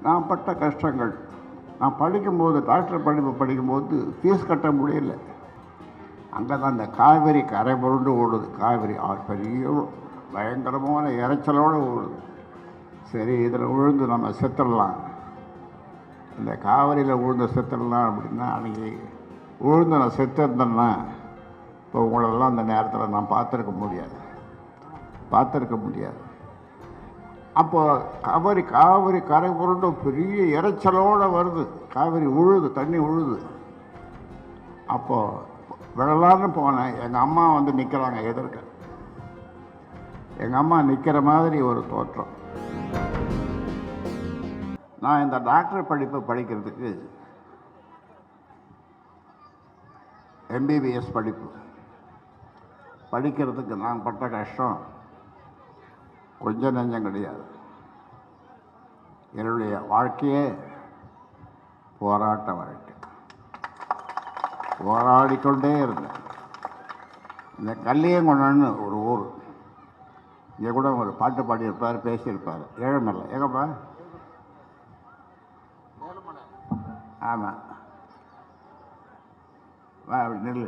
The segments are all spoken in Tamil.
நான் பட்ட கஷ்டங்கள். நான் படிக்கும்போது, டாக்டர் படிப்பு படிக்கும்போது ஃபீஸ் கட்ட முடியல. அங்கே தான் இந்த காவிரி கரை புரண்டு ஓடுது. காவிரி பெரிய பயங்கரமான இறைச்சலோடு ஓடுது. சரி, இதில் விழுந்து நம்ம செத்துடலாம், இந்த காவிரியில் விழுந்து செத்துடலாம் அப்படின்னா, அன்றைக்கி விழுந்து நான் செத்துருந்தேன்னா இப்போ உங்களெல்லாம் அந்த நேரத்தில் நான் பார்த்துருக்க முடியாது. அப்போது காவிரி கரை புரண்டு பெரிய இறைச்சலோடு வருது. காவிரி உழுது, தண்ணி உழுது. அப்போது விழலான்னு போனேன். எங்கள் அம்மா வந்து நிற்கிறாங்க எதிர்க்க. எங்கள் அம்மா நிற்கிற மாதிரி ஒரு தோற்றம். நான் இந்த டாக்டர் படிப்பு படிக்கிறதுக்கு, எம்பிபிஎஸ் படிக்கிறதுக்கு நான் பட்ட கஷ்டம் கொஞ்சம் நெஞ்சம் கிடையாது. என்னுடைய வாழ்க்கையே போராட்ட வாழ்க்கை. போராடிக்கொண்டே இருந்தேன். இந்த கல்லியங்குளம்னு ஒரு ஊர், இங்கே கூட ஒரு பாட்டு பாடியிருப்பார், பேசியிருப்பார். ஏழுமலை எங்கப்பா? ஆமாம், அப்படி நெல்.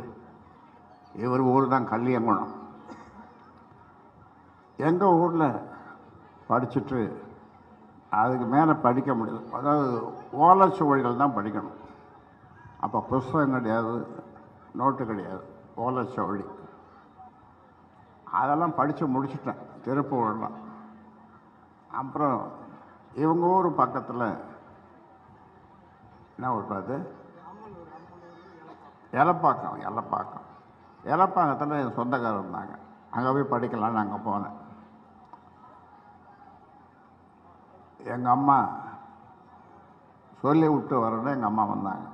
இவர் ஊர் தான் கல்லியங்குளம். எங்கள் ஊரில் படிச்சுட்டு அதுக்கு மேலே படிக்க முடியாது. அதாவது ஓலைச்சுவடிகள் தான் படிக்கணும். அப்போ புஸ்தகம் கிடையாது, நோட்டு கிடையாது, ஓலைச்சுவடி. அதெல்லாம் படித்து முடிச்சுட்டேன் திருப்பூர்லாம். அப்புறம் இவங்க ஊர் பக்கத்தில் என்ன ஊர் பார்த்து, எலப்பாக்கத்தில் என் சொந்தக்காரர் இருந்தாங்க. அங்கே போய் படிக்கலான்னு அங்கே போனேன். எங்கள் அம்மா சொல்லி விட்டு வரேன்னு எங்கள் அம்மா வந்தாங்க.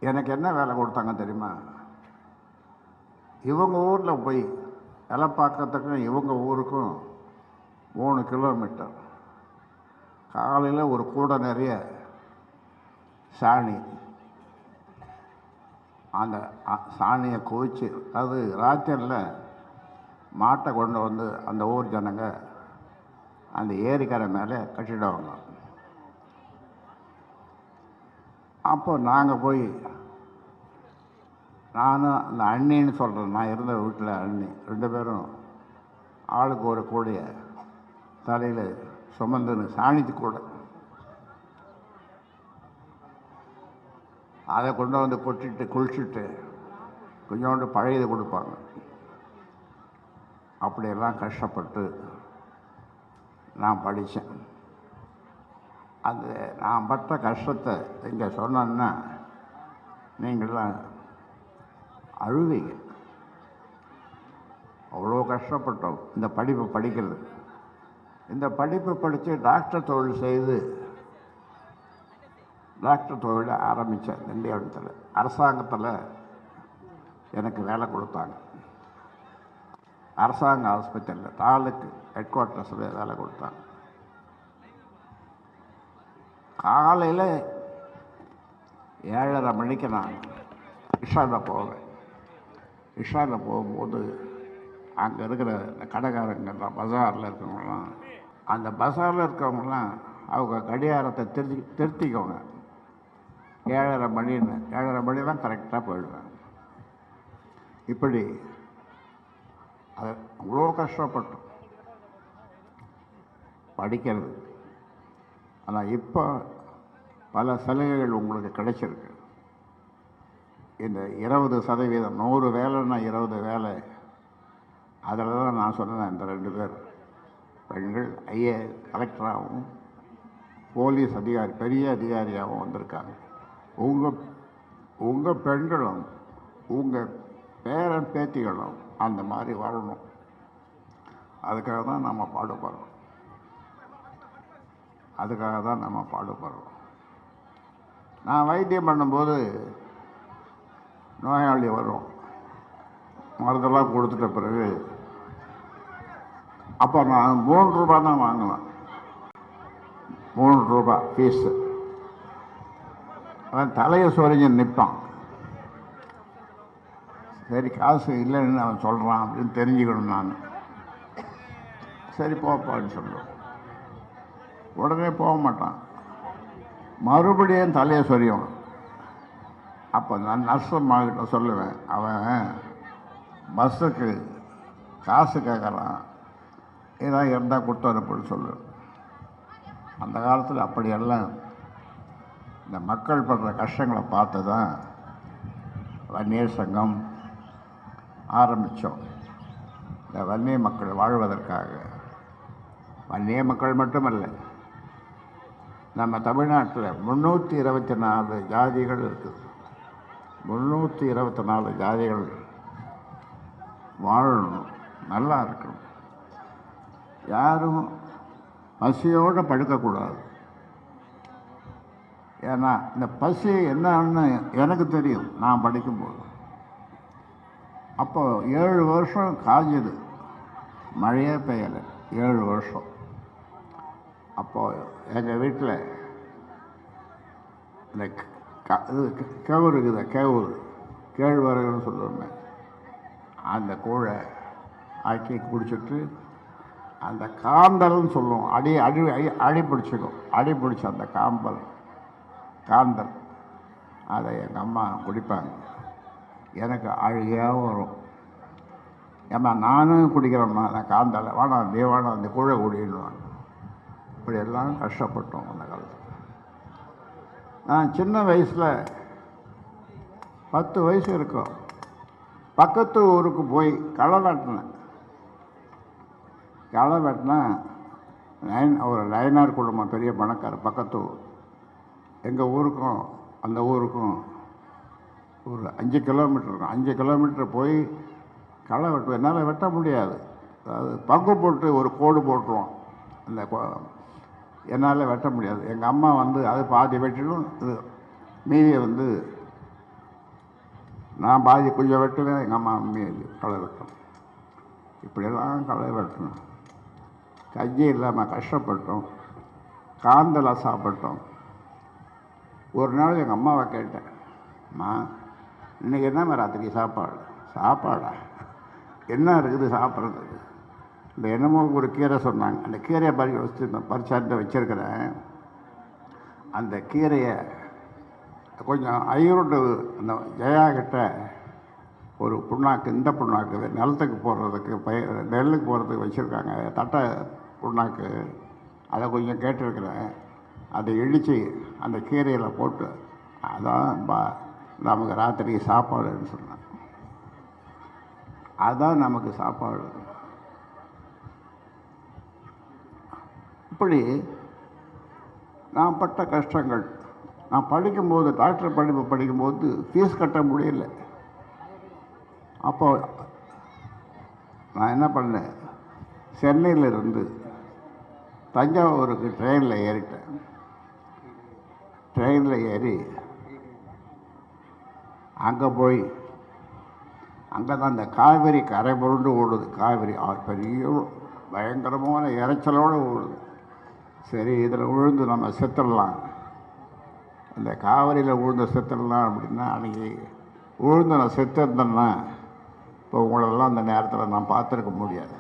எனக்கு என்ன வேலை கொடுத்தாங்க தெரியுமா? இவங்க ஊரில் போய் எலப்பாக்கத்துக்கும் இவங்க ஊருக்கும் 3 கிலோமீட்டர். காலையில் ஒரு கூடை நிறைய சாணி, அந்த சாணியை குவிச்சு, அது ராத்திரியில் மாட்டை கொண்டு வந்து அந்த ஊர் ஜனங்க அந்த ஏரிக்கரை மேலே கட்டிடுவாங்க. அப்போ நாங்கள் போய், நானும் அந்த அண்ணின்னு சொல்கிறேன், நான் இருந்த வீட்டில் அண்ணி 2 பேரும் ஆளுக்கு ஒரு கூடைய தலையில் சுமந்துன்னு, சாணித்து கூட அதை கொண்டு வந்து கொட்டிட்டு குளிச்சுட்டு கொஞ்சோண்டு பழையது கொடுப்பாங்க. அப்படியெல்லாம் கஷ்டப்பட்டு நான் படித்தேன். அந்த நான் பட்ட கஷ்டத்தை இங்கே சொன்னேன்னா நீங்கள்லாம் அழுவீங்க. அவ்வளோ கஷ்டப்பட்டோம் இந்த படிப்பு படிக்கிறது. இந்த படிப்பு படித்து டாக்டர் தொழில் செய்து டாக்டர் தொழிலை ஆரம்பித்தேன் திண்டிவனத்தில். அரசாங்கத்தில் எனக்கு வேலை கொடுத்தாங்க. அரசாங்க ஆஸ்பத்திரியில் தாலுக்கு ஹெட் குவார்ட்டர்ஸில் வேலை கொடுத்தாங்க. காலையில் 7:30 மணிக்கு நான் இஷாவில் போவேன். இஷாவில் போகும்போது அங்கே இருக்கிற கடைக்காரங்க, பஜாரில் இருக்கிறவங்களாம், அந்த பஜாரில் இருக்கிறவங்களாம் அவங்க கடிகாரத்தை திருத்திக்கோங்க. 7:30 மணின்னு, 7:30 மணி தான் கரெக்டாக போயிடுவேன். இப்படி அது அவ்வளோ கஷ்டப்பட்டோம் படிக்கிறது. ஆனால் இப்போ பல சலுகைகள் உங்களுக்கு கிடைச்சிருக்கு. இந்த 20%, 100 வேலைன்னா 20 வேலை, அதில் தான் நான் சொன்னேன். இந்த 2 பேர் பெண்கள் கலெக்டராகவும் போலீஸ் அதிகாரி, பெரிய அதிகாரியாகவும் வந்திருக்காங்க. உங்கள் பெண்களும் உங்கள் பேரன் பேத்திகளும் அந்த மாதிரி வரணும். அதுக்காக தான் நம்ம பாடுபடுறோம். நான் வைத்தியம் பண்ணும்போது நோயாளி வரும், மருந்தெல்லாம் கொடுத்துட்ட பிறகு அப்போ நான் 3 ரூபா தான் வாங்குவேன். 3 ரூபா ஃபீஸு. அவன் தலையை சொரிஞ்சு நிற்பான். சரி, காசு இல்லைன்னு அவன் சொல்கிறான் அப்படின்னு தெரிஞ்சுக்கணும். நான் சரி போப்பான்னு சொல்லுவேன். உடனே போக மாட்டான், மறுபடியும் தலையை சொரியும். அப்போ நான் நர்ஸம்மாகிட்ட சொல்லுவேன், அவன் பஸ்ஸுக்கு காசு கேட்குறான், ஏதாவது இருந்தால் கொடுத்து அனுப்புன்னு சொல்லுவேன். அந்த காலத்தில் அப்படியெல்லாம் இந்த மக்கள் படுற கஷ்டங்களை பார்த்து தான் வன்னியர் சங்கம் ஆரம்பித்தோம். இந்த வன்னிய மக்கள் வாழ்வதற்காக. வன்னிய மக்கள் மட்டுமல்ல, நம்ம தமிழ்நாட்டில் 324 ஜாதிகள் இருக்குது. 324 ஜாதிகள் வாழணும், நல்லா இருக்கணும். யாரும் பசியோடு படுக்கக்கூடாது. ஏன்னா இந்த பசி என்னன்னு எனக்கு தெரியும். நான் படிக்கும்போது அப்போ 7 வருஷம் காய்ஞ்சது, மழையே பெய்யலை 7 வருஷம். அப்போது எங்கள் வீட்டில் இந்த கேவுரு இருக்குது, கேழ்வரகுன்னு சொல்லுவேன், அந்த கூழை ஆக்கி குடிச்சிட்டு அந்த காந்தல்னு சொல்லுவோம், அடி பிடிச்சிக்கும், அடி பிடிச்ச அந்த காந்தல் அதை எங்கள் அம்மா குடிப்பாங்க. எனக்கு அழுகையாக வரும். ஏம்மா நானும் குடிக்கிறேம்மா நான் காந்தலை, வேணாம் நீ வேணாம் அந்த கூழை குடின்னுவாங்க. இப்படியெல்லாம் கஷ்டப்பட்டோம் அந்த காலத்தில். நான் சின்ன வயசில் 10 வயசு இருக்கும், பக்கத்து ஊருக்கு போய் களை வெட்டினேன். களை வெட்டினா ஒரு லைனார் குடும்பம், பெரிய பணக்கார, பக்கத்து ஊர். எங்கள் ஊருக்கும் அந்த ஊருக்கும் ஒரு 5 கிலோமீட்டர் இருக்கும். 5 கிலோமீட்டர் போய் களை வெட்டுவேன். என்னால் வெட்ட முடியாது, அதாவது பங்கு போட்டு ஒரு கோடு போட்டுருவோம், அந்த என்னால் வெட்ட முடியாது. எங்கள் அம்மா வந்து அது பாதி வெட்டிடும், மீதியை வந்து நான் பாதி கொஞ்சம் வெட்டுவேன், எங்கள் அம்மா மீதி களை வெட்டும். இப்படியெல்லாம் களை வெட்டணும். கஞ்சி இல்லாமல் கஷ்டப்பட்டோம், காந்தலை சாப்பிட்டோம். ஒரு நாள் எங்கள் அம்மாவை கேட்டேன், அம்மா இன்றைக்கி என்ன ராத்திரி சாப்பாடா என்ன இருக்குது சாப்பிட்றதுக்கு? இந்த என்னமோ ஒரு கீரை சொன்னாங்க, அந்த கீரையை பறிச்சாட்டு வச்சுருக்கிறேன். அந்த கீரையை கொஞ்சம் ஐரோட்டு அந்த ஜெயா கிட்ட ஒரு புண்ணாக்கு, இந்த புண்ணாக்கு நிலத்துக்கு போடுறதுக்கு நெல்லுக்கு போகிறதுக்கு வச்சுருக்காங்க, தட்டை புண்ணாக்கு, அதை கொஞ்சம் கேட்டிருக்கிறேன். அதை இடித்து அந்த கீரையில் போட்டு அதான் நமக்கு ராத்திரிக்கு சாப்பாடுன்னு சொன்னாங்க. அதுதான் நமக்கு சாப்பாடு. இப்படி நான் பட்ட கஷ்டங்கள். நான் படிக்கும்போது, டாக்டர் படிக்கும்போது ஃபீஸ் கட்ட முடியல. அப்போ நான் என்ன பண்ணேன், சென்னையிலிருந்து தஞ்சாவூருக்கு ட்ரெயினில் ஏறிட்டேன். ட்ரெயினில் ஏறி அங்கே போய் அங்கே தான் அந்த காவிரி கரை புரண்டு ஓடுது. காவிரி பெரிய பயங்கரமான இறைச்சலோடு ஓடுது. சரி, இதில் விழுந்து நம்ம செத்துடலாம், இந்த காவிரியில் விழுந்து செத்துடலாம் அப்படின்னா, அன்றைக்கி விழுந்து நான் செத்துருந்தேன்னா இப்போ உங்களெல்லாம் அந்த நேரத்தில் நான் பார்த்துருக்க முடியாது.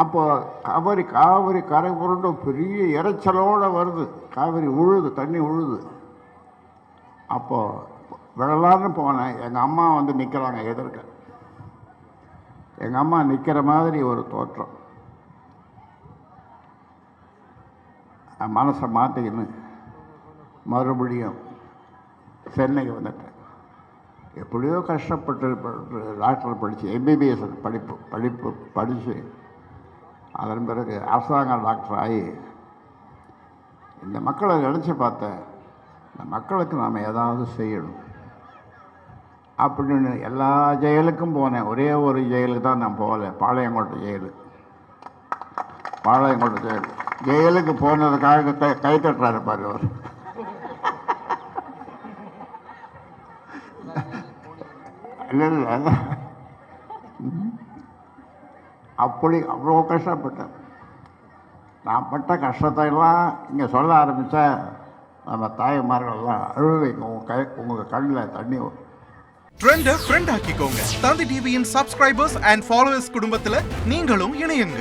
அப்போ காவிரி கரை புரண்டு பெரிய இறைச்சலோடு வருது, காவிரி உழுது, தண்ணி உழுது. அப்போது விழலான்னு போனேன். எங்கள் அம்மா வந்து நிற்கிறாங்க எதிர்க்க. எங்கள் அம்மா நிற்கிற மாதிரி ஒரு தோற்றம். மனசை மாற்றிக்கின்னு மறுபடியும் சென்னைக்கு வந்துட்டேன். எப்படியோ கஷ்டப்பட்டு டாக்டர் படித்து எம்பிபிஎஸ் படித்து அதன் பிறகு அரசாங்க டாக்டர் ஆகி இந்த மக்களை நினச்சி பார்த்தேன், இந்த மக்களுக்கு நாம் ஏதாவது செய்யணும் அப்படின்னு எல்லா ஜெயிலுக்கும் போனேன். ஒரே ஒரு ஜெயிலுக்கு தான் நான் போகலை, பாளையங்கோட்டை ஜெயிலுக்கு போனதுக்காக கை தட்டுறாரு பாரு அவர். இல்லை அவ்வளோ கஷ்டப்பட்டேன். நான் பட்ட கஷ்டத்தையெல்லாம் இங்கே சொல்ல ஆரம்பித்தா நம்ம தாய்மார்கள்லாம் அழுவைங்க, உங்கள் கண்ணில் தண்ணி வரும். ட்ரெண்டை ஃப்ரெண்ட் ஆக்கிக்கோங்க. தந்தி டிவியின் சப்ஸ்கிரைபர்ஸ் அண்ட் ஃபாலோவர்ஸ் குடும்பத்தில் நீங்களும் இணையுங்க.